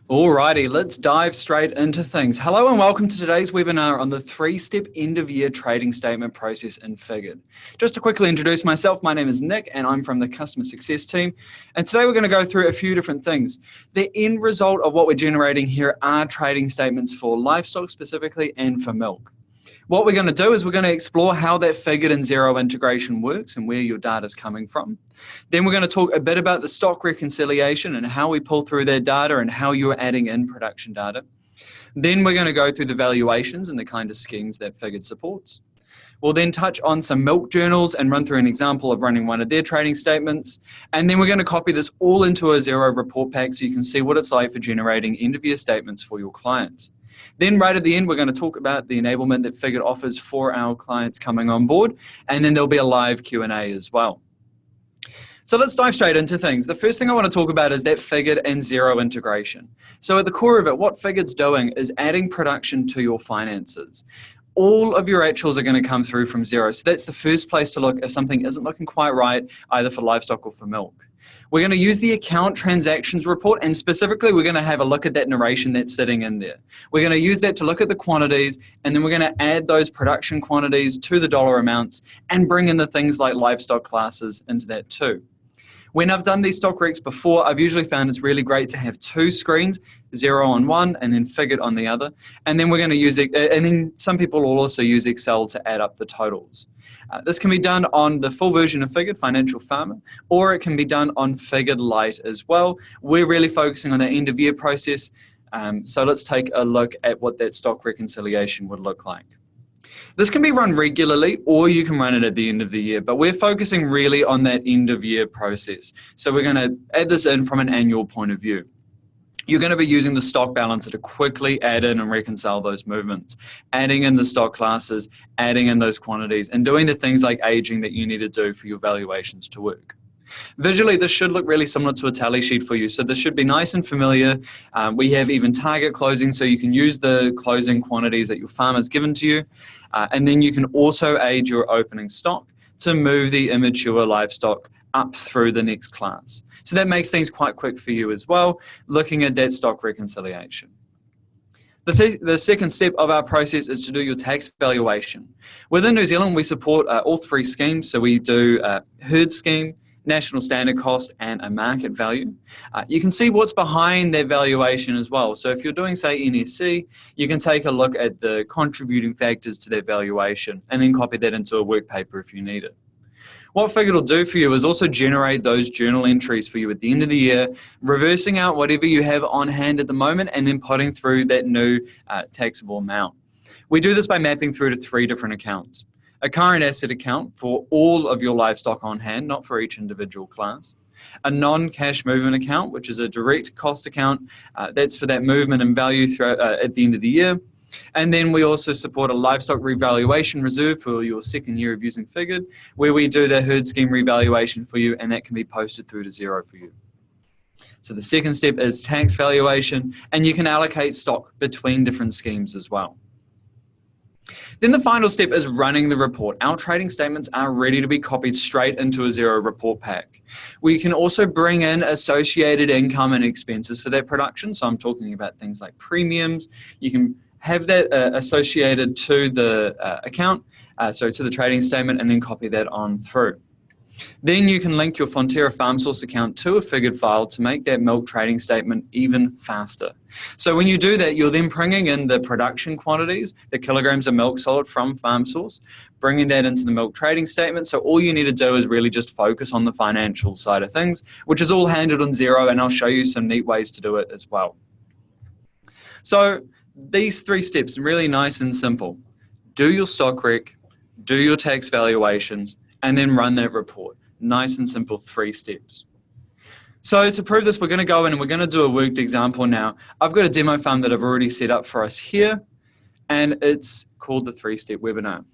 Alrighty, let's dive straight into things. Hello and welcome to today's webinar on the three-step end-of-year trading statement process in Figured. Just to quickly introduce myself, my name is Nick and I'm from the customer success team. And today we're going to go through a few different things. The end result of what we're generating here are trading statements for livestock specifically and for milk. What we're going to do is we're going to explore how that Figured and Xero integration works and where your data is coming from. Then we're going to talk a bit about the stock reconciliation and how we pull through that data and how you're adding in production data. Then we're going to go through the valuations and the kind of schemes that Figured supports. We'll then touch on some milk journals and run through an example of running one of their trading statements. And then we're going to copy this all into a Xero report pack so you can see what it's like for generating end-of-year statements for your clients. Then right at the end, we're going to talk about the enablement that Figured offers for our clients coming on board, and then there'll be a live Q&A as well. So let's dive straight into things. The first thing I want to talk about is that Figured and Xero integration. So at the core of it, what Figured's doing is adding production to your finances. All of your actuals are going to come through from Xero. So that's the first place to look if something isn't looking quite right, either for livestock or for milk. We're going to use the account transactions report, and specifically we're going to have a look at that narration that's sitting in there. We're going to use that to look at the quantities, and then we're going to add those production quantities to the dollar amounts and bring in the things like livestock classes into that too. When I've done these stock recs before, I've usually found it's really great to have two screens, Xero on one and then Figured on the other. And then we're going to use it, and then some people will also use Excel to add up the totals. This can be done on the full version of Figured, Financial Farmer, or it can be done on Figured Lite as well. We're really focusing on the end of year process. So let's take a look at what that stock reconciliation would look like. This can be run regularly or you can run it at the end of the year, but we're focusing really on that end of year process. So we're going to add this in from an annual point of view. You're going to be using the stock balancer to quickly add in and reconcile those movements, adding in the stock classes, adding in those quantities, and doing the things like aging that you need to do for your valuations to work. Visually, this should look really similar to a tally sheet for you. So this should be nice and familiar. We have even target closing, so you can use the closing quantities that your farmer's given to you. And then you can also aid your opening stock to move the immature livestock up through the next class. So that makes things quite quick for you as well, looking at that stock reconciliation. The second step of our process is to do your tax valuation. Within New Zealand, we support all three schemes. So we do a herd scheme, national standard cost, and a market value. You can see what's behind that valuation as well. So if you're doing, say, NSC, you can take a look at the contributing factors to that valuation and then copy that into a work paper if you need it. What Figured will do for you is also generate those journal entries for you at the end of the year, reversing out whatever you have on hand at the moment and then putting through that new taxable amount. We do this by mapping through to three different accounts. A current asset account for all of your livestock on hand, not for each individual class. A non-cash movement account, which is a direct cost account. That's for that movement and value throughout, at the end of the year. And then we also support a livestock revaluation reserve for your second year of using Figured, where we do the herd scheme revaluation for you, and that can be posted through to Xero for you. So the second step is tax valuation, and you can allocate stock between different schemes as well. Then the final step is running the report. Our trading statements are ready to be copied straight into a Xero report pack. We can also bring in associated income and expenses for that production. So I'm talking about things like premiums. You can have that associated to the account, so to the trading statement, and then copy that on through. Then you can link your Fonterra FarmSource account to a Figured file to make that milk trading statement even faster. So when you do that, you're then bringing in the production quantities, the kilograms of milk sold from FarmSource, bringing that into the milk trading statement. So all you need to do is really just focus on the financial side of things, which is all handled on Xero, and I'll show you some neat ways to do it as well. So these three steps are really nice and simple. Do your stock rec, do your tax valuations, and then run that report. Nice and simple, 3 steps. So to prove this, we're going to go in and we're going to do a worked example now. I've got a demo farm that I've already set up for us here, and it's called the 3-step webinar.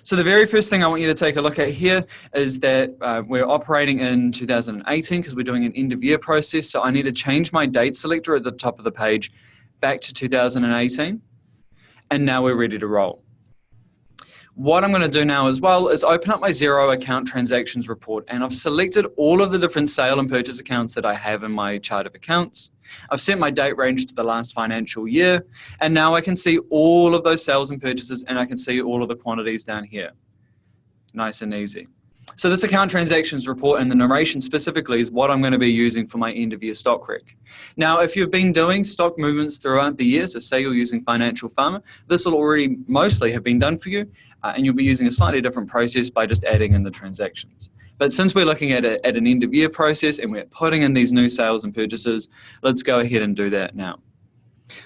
So the very first thing I want you to take a look at here is that we're operating in 2018 because we're doing an end of year process. So I need to change my date selector at the top of the page back to 2018. And now we're ready to roll. What I'm going to do now as well is open up my Xero account transactions report, and I've selected all of the different sale and purchase accounts that I have in my chart of accounts. I've set my date range to the last financial year, and now I can see all of those sales and purchases, and I can see all of the quantities down here. Nice and easy. So this account transactions report and the narration specifically is what I'm going to be using for my end of year stock rec. Now, if you've been doing stock movements throughout the year, so say you're using Financial Farmer, this will already mostly have been done for you, and you'll be using a slightly different process by just adding in the transactions. But since we're looking at an end of year process and we're putting in these new sales and purchases, let's go ahead and do that now.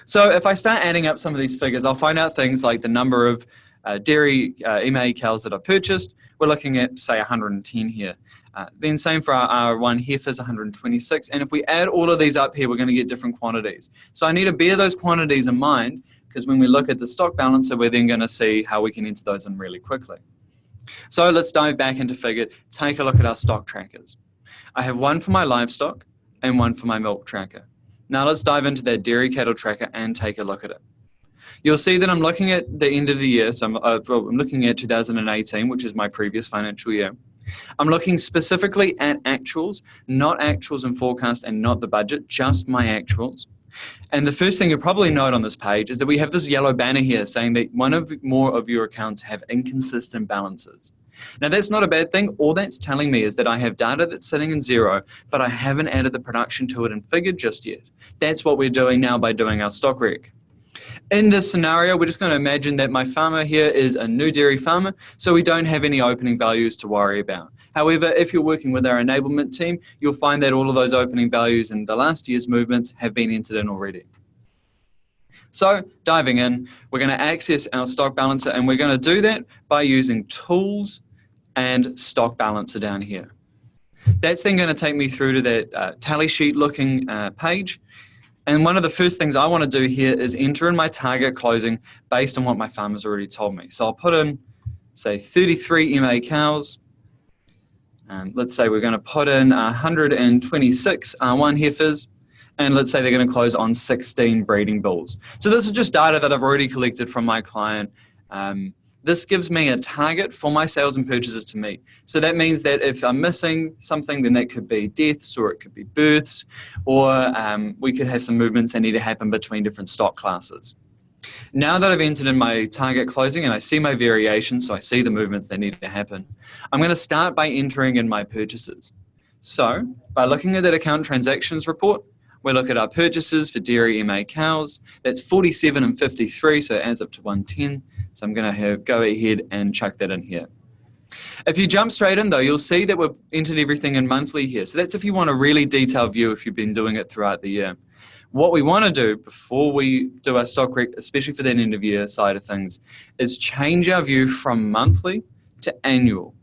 So if I start adding up some of these figures, I'll find out things like the number of dairy EMA cows that I purchased. We're looking at, say, 110 here. Then same for our one heifers, 126. And if we add all of these up here, we're going to get different quantities. So I need to bear those quantities in mind, because when we look at the stock balancer, we're then going to see how we can enter those in really quickly. So let's dive back into Figure, take a look at our stock trackers. I have one for my livestock and one for my milk tracker. Now let's dive into that dairy cattle tracker and take a look at it. You'll see that I'm looking at the end of the year, so I'm looking at 2018, which is my previous financial year. I'm looking specifically at actuals, not actuals and forecast and not the budget, just my actuals. And the first thing you'll probably note on this page is that we have this yellow banner here saying that more of your accounts have inconsistent balances. Now that's not a bad thing. All that's telling me is that I have data that's sitting in Xero, but I haven't added the production to it in Figure just yet. That's what we're doing now by doing our stock rec. In this scenario, we're just going to imagine that my farmer here is a new dairy farmer, so we don't have any opening values to worry about. However, if you're working with our enablement team, you'll find that all of those opening values in the last year's movements have been entered in already. So diving in, we're going to access our stock balancer, and we're going to do that by using Tools and Stock Balancer down here. That's then going to take me through to that tally sheet looking page. And one of the first things I want to do here is enter in my target closing based on what my farmer's already told me. So I'll put in, say, 33 MA cows. Let's say we're going to put in 126 R1 heifers. And let's say they're going to close on 16 breeding bulls. So this is just data that I've already collected from my client. This gives me a target for my sales and purchases to meet. So that means that if I'm missing something, then that could be deaths or it could be births, or we could have some movements that need to happen between different stock classes. Now that I've entered in my target closing and I see my variations, so I see the movements that need to happen, I'm going to start by entering in my purchases. So by looking at that account transactions report, we look at our purchases for dairy MA cows. That's 47 and 53, so it adds up to 110. So I'm going to go ahead and chuck that in here. If you jump straight in though, you'll see that we've entered everything in monthly here. So that's if you want a really detailed view if you've been doing it throughout the year. What we want to do before we do our stock rec, especially for that end of year side of things, is change our view from monthly to annual.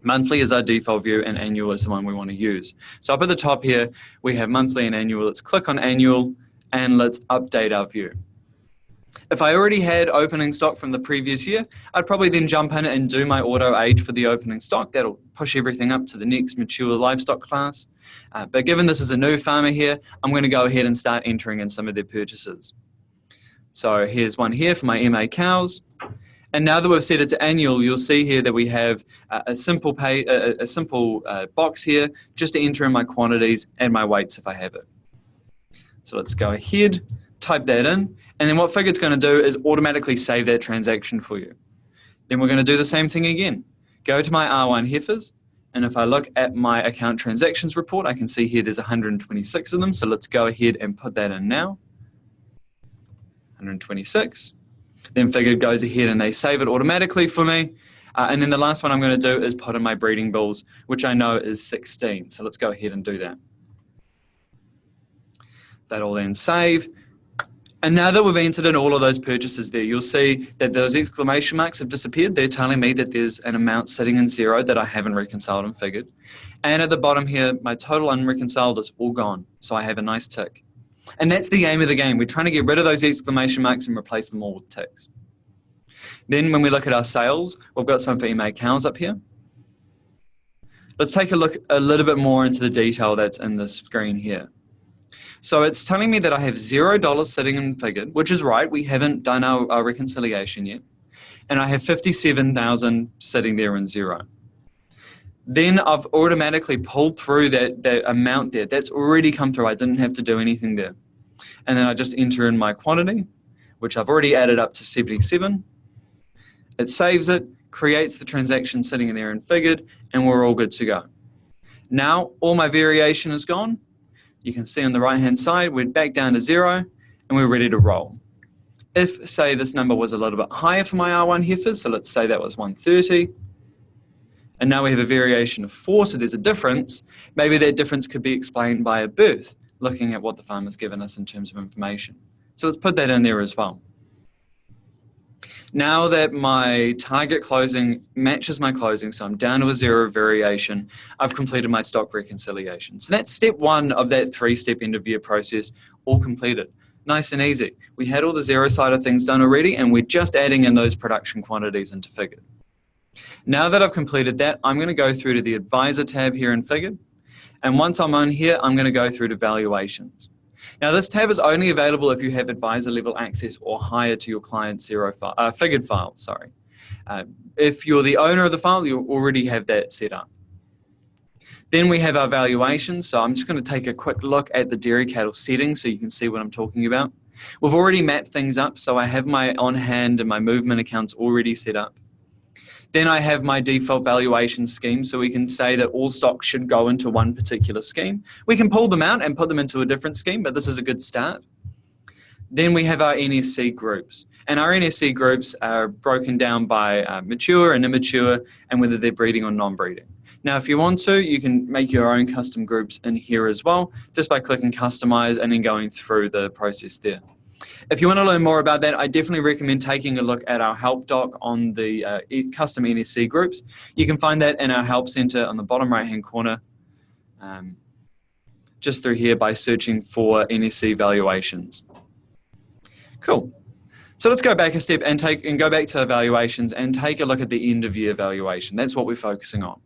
Monthly is our default view and annual is the one we want to use. So up at the top here, we have monthly and annual. Let's click on annual and let's update our view. If I already had opening stock from the previous year, I'd probably then jump in and do my auto age for the opening stock. That'll push everything up to the next mature livestock class. But given this is a new farmer here, I'm going to go ahead and start entering in some of their purchases. So here's one here for my MA cows. And now that we've set it to annual, you'll see here that we have a simple box here just to enter in my quantities and my weights if I have it. So let's go ahead, type that in, and then what Figure's going to do is automatically save that transaction for you. Then we're going to do the same thing again. Go to my R1 heifers, and if I look at my account transactions report, I can see here there's 126 of them, so let's go ahead and put that in now. 126. Then Figure goes ahead and they save it automatically for me. And then the last one I'm going to do is put in my breeding bulls, which I know is 16. So let's go ahead and do that. That'll then save. And now that we've entered in all of those purchases there, you'll see that those exclamation marks have disappeared. They're telling me that there's an amount sitting in Xero that I haven't reconciled and figured. And at the bottom here, my total unreconciled is all gone. So I have a nice tick. And that's the aim of the game. We're trying to get rid of those exclamation marks and replace them all with ticks. Then when we look at our sales, we've got some for MA cows up here. Let's take a look a little bit more into the detail that's in the screen here. So it's telling me that I have $0 sitting in Figured, which is right. We haven't done our reconciliation yet. and I have 57,000 sitting there in Xero. Then I've automatically pulled through that amount there. That's already come through. I didn't have to do anything there. And then I just enter in my quantity, which I've already added up to 77. It saves it, creates the transaction sitting in there in Figured, and we're all good to go. Now, all my variation is gone. You can see on the right-hand side, we're back down to 0, and we're ready to roll. If, say, this number was a little bit higher for my R1 heifers, so let's say that was 130, and now we have a variation of 4, so there's a difference. Maybe that difference could be explained by a birth, looking at what the farmer's given us in terms of information. So let's put that in there as well. Now that my target closing matches my closing, so I'm down to a 0 variation, I've completed my stock reconciliation. So that's step 1 of that 3-step end of year process, all completed. Nice and easy. We had all the Xero side of things done already, and we're just adding in those production quantities into Figured. Now that I've completed that, I'm going to go through to the Advisor tab here in Figured. And once I'm on here, I'm going to go through to Valuations. Now, this tab is only available if you have advisor level access or higher to your client's Figured file. If you're the owner of the file, you already have that set up. Then we have our valuations. So I'm just going to take a quick look at the dairy cattle settings so you can see what I'm talking about. We've already mapped things up, so I have my on-hand and my movement accounts already set up. Then I have my default valuation scheme, so we can say that all stocks should go into one particular scheme. We can pull them out and put them into a different scheme, but this is a good start. Then we have our NSC groups. And our NSC groups are broken down by mature and immature and whether they're breeding or non-breeding. Now, if you want to, you can make your own custom groups in here as well, just by clicking Customize and then going through the process there. If you want to learn more about that, I definitely recommend taking a look at our help doc on the custom NSC groups. You can find that in our help center on the bottom right-hand corner, just through here by searching for NSC valuations. Cool. So let's go back a step and go back to evaluations and take a look at the end of year valuation. That's what we're focusing on.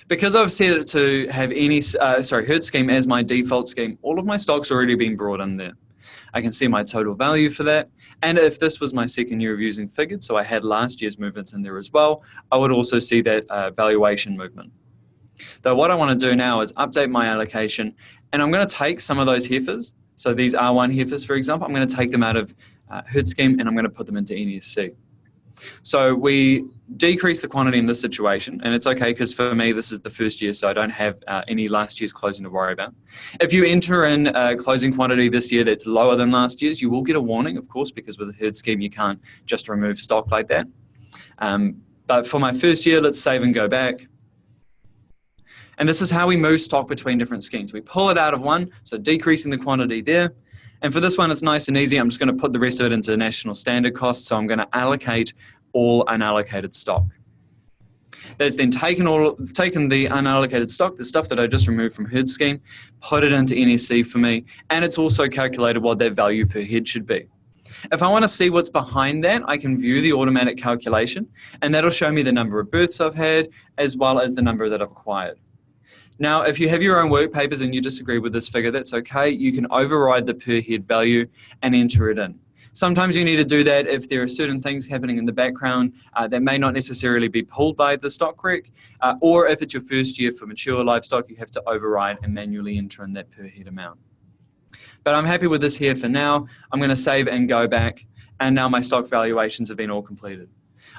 Because I've set it to have herd scheme as my default scheme, all of my stock's already been brought in there. I can see my total value for that. And if this was my second year of using Figured, so I had last year's movements in there as well, I would also see that valuation movement. Though what I want to do now is update my allocation, and I'm going to take some of those heifers. So these R1 heifers, for example, I'm going to take them out of herd scheme and I'm going to put them into NSC. So we decrease the quantity in this situation, and it's okay because for me this is the first year, so I don't have any last year's closing to worry about. If you enter in a closing quantity this year that's lower than last year's, you will get a warning, of course, because with a herd scheme you can't just remove stock like that. But for my first year, let's save and go back. And this is how we move stock between different schemes. We pull it out of one, so decreasing the quantity there. And for this one, it's nice and easy. I'm just going to put the rest of it into national standard cost. So I'm going to allocate all unallocated stock. That's then taken the unallocated stock, the stuff that I just removed from herd scheme, put it into NSC for me. And it's also calculated what that value per head should be. If I want to see what's behind that, I can view the automatic calculation. And that'll show me the number of births I've had, as well as the number that I've acquired. Now, if you have your own work papers and you disagree with this figure, that's okay. You can override the per head value and enter it in. Sometimes you need to do that if there are certain things happening in the background that may not necessarily be pulled by the stock rec, or if it's your first year for mature livestock, you have to override and manually enter in that per head amount. But I'm happy with this here for now. I'm going to save and go back, and now my stock valuations have been all completed.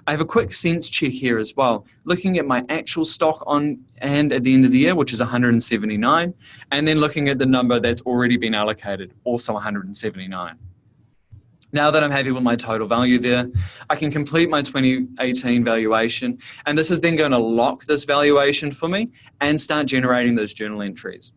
I have a quick sense check here as well, looking at my actual stock on hand at the end of the year, which is 179, and then looking at the number that's already been allocated, also 179. Now that I'm happy with my total value there, I can complete my 2018 valuation, and this is then going to lock this valuation for me and start generating those journal entries.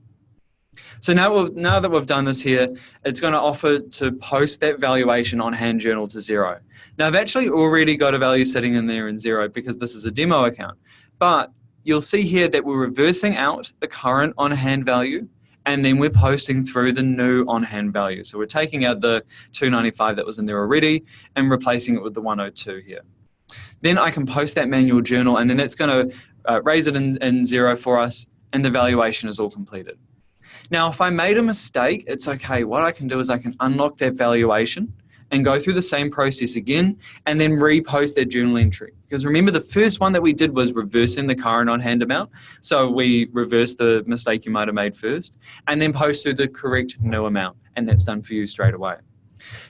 So now that we've done this here, it's going to offer to post that valuation on hand journal to Xero. Now I've actually already got a value sitting in there in Xero because this is a demo account, but you'll see here that we're reversing out the current on hand value, and then we're posting through the new on hand value. So we're taking out the 295 that was in there already and replacing it with the 102 here. Then I can post that manual journal, and then it's going to raise it in Xero for us, and the valuation is all completed. Now, if I made a mistake, it's okay. What I can do is I can unlock that valuation and go through the same process again and then repost that journal entry. Because remember, the first one that we did was reversing the current on hand amount. So we reversed the mistake you might have made first and then posted the correct new amount, and that's done for you straight away.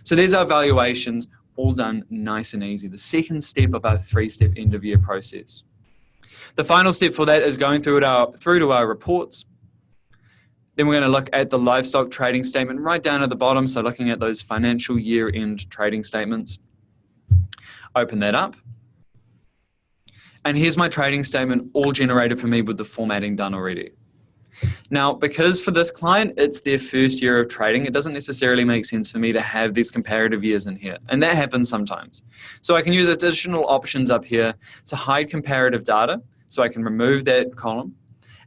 So there's our valuations, all done nice and easy. The second step of our 3-step end of year process. The final step for that is going through to our reports. Then we're going to look at the livestock trading statement right down at the bottom. So looking at those financial year-end trading statements. Open that up. And here's my trading statement all generated for me with the formatting done already. Now, because for this client, it's their first year of trading, it doesn't necessarily make sense for me to have these comparative years in here. And that happens sometimes. So I can use additional options up here to hide comparative data. So I can remove that column.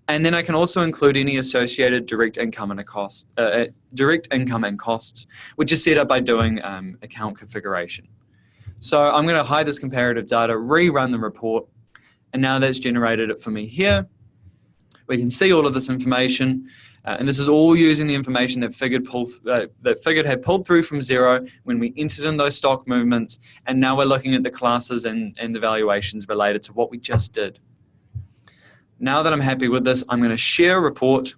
And then I can also include any associated direct income and costs, which is set up by doing account configuration. So I'm going to hide this comparative data, rerun the report, and now that's generated it for me here. We can see all of this information, and this is all using the information that Figured had pulled through from Xero when we entered in those stock movements, and now we're looking at the classes and the valuations related to what we just did. Now that I'm happy with this, I'm going to share a report,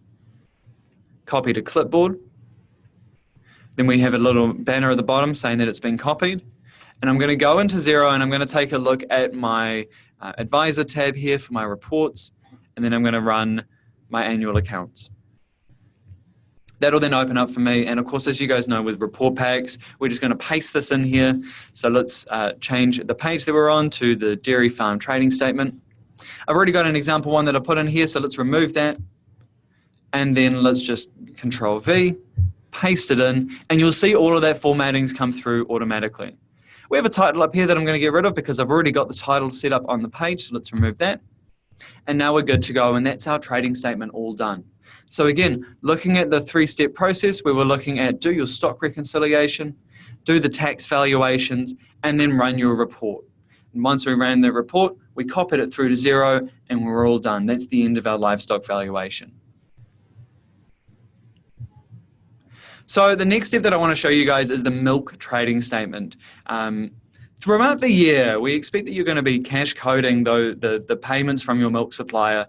copy to clipboard. Then we have a little banner at the bottom saying that it's been copied. And I'm going to go into Xero and I'm going to take a look at my advisor tab here for my reports. And then I'm going to run my annual accounts. That'll then open up for me. And of course, as you guys know, with report packs, we're just going to paste this in here. So let's change the page that we're on to the dairy farm trading statement. I've already got an example one that I put in here, so let's remove that. And then let's just Control V, paste it in, and you'll see all of that formatting's come through automatically. We have a title up here that I'm going to get rid of because I've already got the title set up on the page, so let's remove that. And now we're good to go, and that's our trading statement all done. So again, looking at the 3-step process where we're looking at do your stock reconciliation, do the tax valuations, and then run your report. And once we ran the report, we copied it through to Xero and we're all done. That's the end of our livestock valuation. So the next step that I want to show you guys is the milk trading statement. Throughout the year, we expect that you're going to be cash coding the payments from your milk supplier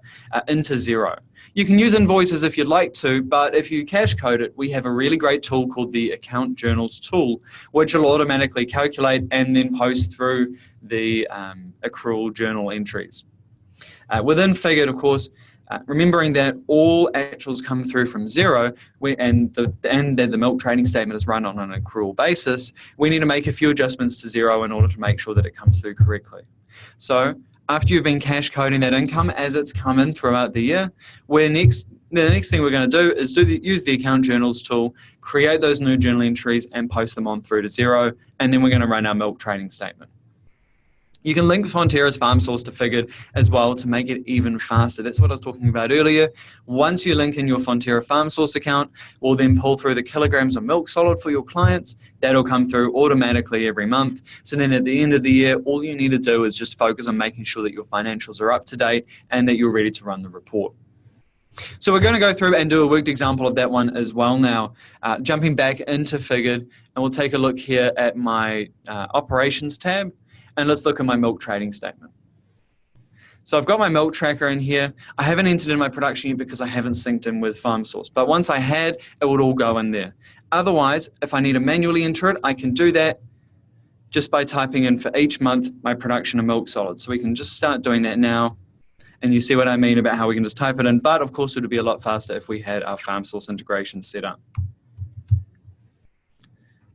into Xero. You can use invoices if you'd like to, but if you cash code it, we have a really great tool called the Account Journals tool, which will automatically calculate and then post through the accrual journal entries. Within Figured, of course, remembering that all actuals come through from Xero and that the milk trading statement is run on an accrual basis, we need to make a few adjustments to Xero in order to make sure that it comes through correctly. So after you've been cash coding that income as it's come in throughout the year, the next thing we're going to do is use the Account Journals tool, create those new journal entries and post them on through to Xero, and then we're going to run our milk trading statement. You can link Fonterra's farm source to Figured as well to make it even faster. That's what I was talking about earlier. Once you link in your Fonterra farm source account, we'll then pull through the kilograms of milk solid for your clients. That'll come through automatically every month. So then at the end of the year, all you need to do is just focus on making sure that your financials are up to date and that you're ready to run the report. So we're going to go through and do a worked example of that one as well now. Jumping back into Figured, and we'll take a look here at my operations tab. And let's look at my milk trading statement. So I've got my milk tracker in here. I haven't entered in my production yet because I haven't synced in with FarmSource. But once I had, it would all go in there. Otherwise, if I need to manually enter it, I can do that just by typing in for each month my production of milk solids. So we can just start doing that now. And you see what I mean about how we can just type it in. But of course, it would be a lot faster if we had our FarmSource integration set up.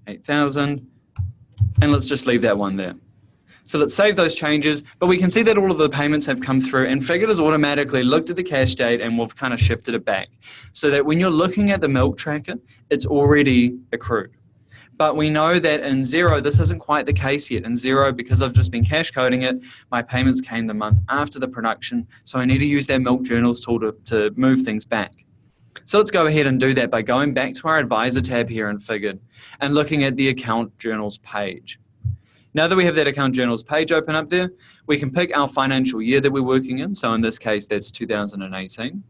8,000. And let's just leave that one there. So let's save those changes, but we can see that all of the payments have come through and Figured has automatically looked at the cash date and we've kind of shifted it back so that when you're looking at the milk tracker, it's already accrued. But we know that in Xero, this isn't quite the case yet. In Xero, because I've just been cash coding it, my payments came the month after the production, so I need to use that milk journals tool to move things back. So let's go ahead and do that by going back to our advisor tab here in Figured and looking at the account journals page. Now that we have that account journals page open up there, we can pick our financial year that we're working in. So in this case, that's 2018.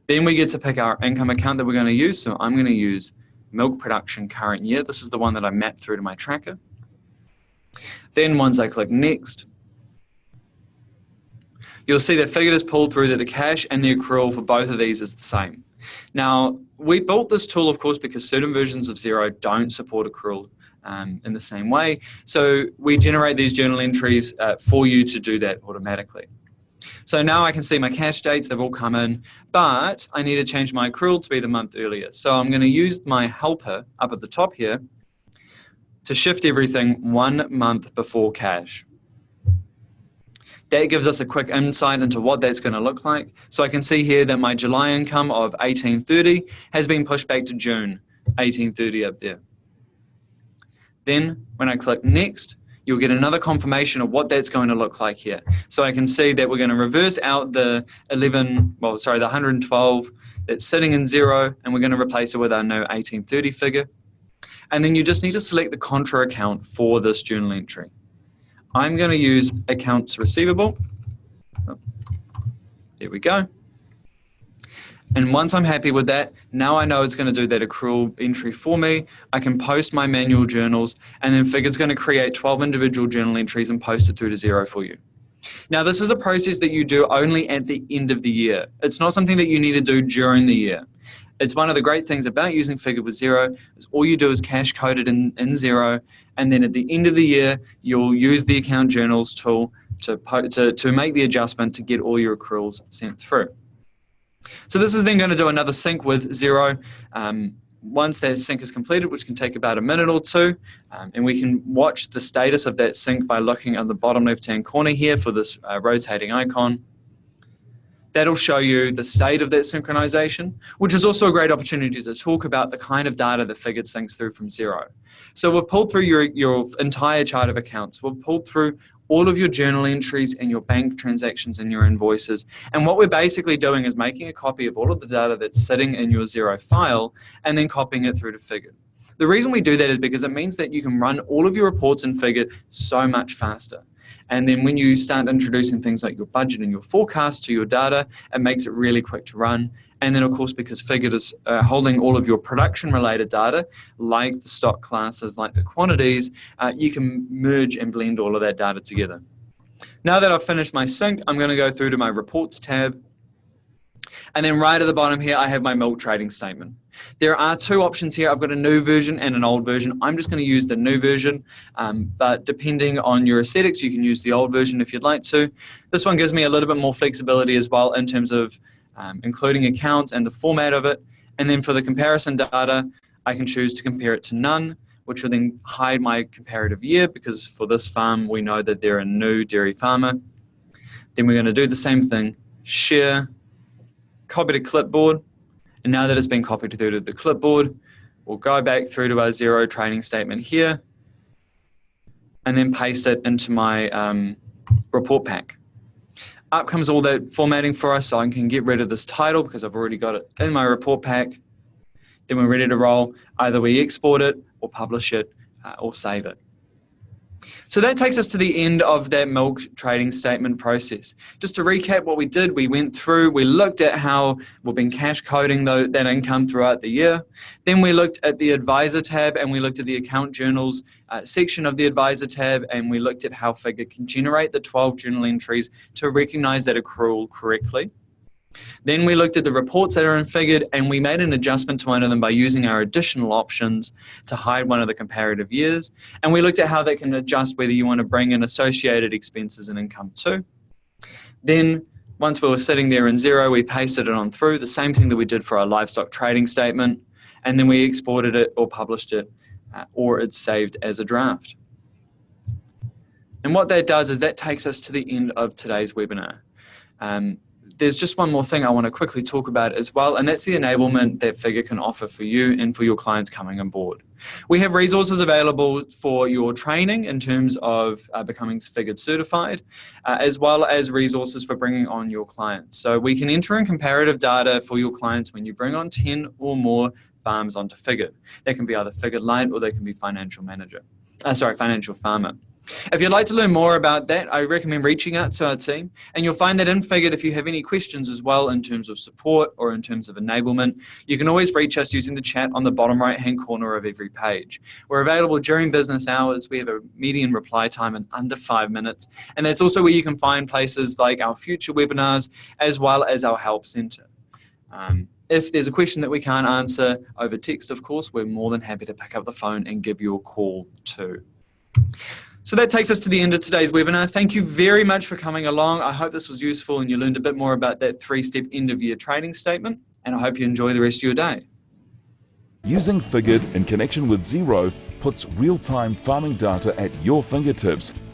Then we get to pick our income account that we're going to use. So I'm going to use milk production current year. This is the one that I mapped through to my tracker. Then once I click next, you'll see that Figured has pulled through that the cash and the accrual for both of these is the same. Now, we built this tool, of course, because certain versions of Xero don't support accrual in the same way. So we generate these journal entries for you to do that automatically. So now I can see my cash dates, they've all come in, but I need to change my accrual to be the month earlier. So I'm going to use my helper up at the top here to shift everything 1 month before cash. That gives us a quick insight into what that's going to look like. So I can see here that my July income of $18.30 has been pushed back to June, $18.30 up there. Then when I click next, you'll get another confirmation of what that's going to look like here. So I can see that we're going to reverse out the 112 that's sitting in Xero, and we're going to replace it with our new 1830 figure. And then you just need to select the contra account for this journal entry. I'm going to use accounts receivable. There we go. And once I'm happy with that, now I know it's going to do that accrual entry for me. I can post my manual journals, and then Figured's going to create 12 individual journal entries and post it through to Xero for you. Now, this is a process that you do only at the end of the year. It's not something that you need to do during the year. It's one of the great things about using Figured with Xero is all you do is cash code it in Xero, and then at the end of the year, you'll use the account journals tool to make the adjustment to get all your accruals sent through. So this is then going to do another sync with Xero. Once that sync is completed, which can take about a minute or two, and we can watch the status of that sync by looking at the bottom left-hand corner here for this rotating icon. That'll show you the state of that synchronization, which is also a great opportunity to talk about the kind of data that Figured syncs through from Xero. So we've pulled through your entire chart of accounts. We've pulled through all of your journal entries and your bank transactions and your invoices. And what we're basically doing is making a copy of all of the data that's sitting in your Xero file and then copying it through to Figured. The reason we do that is because it means that you can run all of your reports in Figured so much faster. And then when you start introducing things like your budget and your forecast to your data, it makes it really quick to run. And then, of course, because Figured is holding all of your production-related data, like the stock classes, like the quantities, you can merge and blend all of that data together. Now that I've finished my sync, I'm going to go through to my Reports tab. And then right at the bottom here, I have my milk trading statement. There are two options here. I've got a new version and an old version. I'm just going to use the new version, but depending on your aesthetics, you can use the old version if you'd like to. This one gives me a little bit more flexibility as well in terms of including accounts and the format of it. And then for the comparison data, I can choose to compare it to none, which will then hide my comparative year, because for this farm, we know that they're a new dairy farmer. Then we're going to do the same thing, share, copy to clipboard. And now that it's been copied through to the clipboard, we'll go back through to our Xero trading statement here and then paste it into my report pack. Up comes all that formatting for us, so I can get rid of this title because I've already got it in my report pack. Then we're ready to roll. Either we export it or publish it or save it. So that takes us to the end of that milk trading statement process. Just to recap what we did, we went through, we looked at how we've been cash coding that income throughout the year. Then we looked at the advisor tab and we looked at the account journals section of the advisor tab, and we looked at how Figured can generate the 12 journal entries to recognize that accrual correctly. Then we looked at the reports that are in Figured, and we made an adjustment to one of them by using our additional options to hide one of the comparative years. And we looked at how that can adjust whether you want to bring in associated expenses and income too. Then once we were sitting there in Xero, we pasted it on through, the same thing that we did for our livestock trading statement, and then we exported it or published it, or it's saved as a draft. And what that does is that takes us to the end of today's webinar. There's just one more thing I want to quickly talk about as well, and that's the enablement that Figured can offer for you and for your clients coming on board. We have resources available for your training in terms of becoming Figured certified, as well as resources for bringing on your clients. So we can enter in comparative data for your clients when you bring on 10 or more farms onto Figured. They can be either Figured Lite or they can be financial farmer. If you'd like to learn more about that, I recommend reaching out to our team, and you'll find that in Figured, if you have any questions as well in terms of support or in terms of enablement, you can always reach us using the chat on the bottom right-hand corner of every page. We're available during business hours. We have a median reply time in under 5 minutes, and that's also where you can find places like our future webinars as well as our help center. If there's a question that we can't answer over text, of course, we're more than happy to pick up the phone and give you a call too. So that takes us to the end of today's webinar. Thank you very much for coming along. I hope this was useful and you learned a bit more about that 3-step end-of-year trading statement, and I hope you enjoy the rest of your day. Using Figured in connection with Xero puts real-time farming data at your fingertips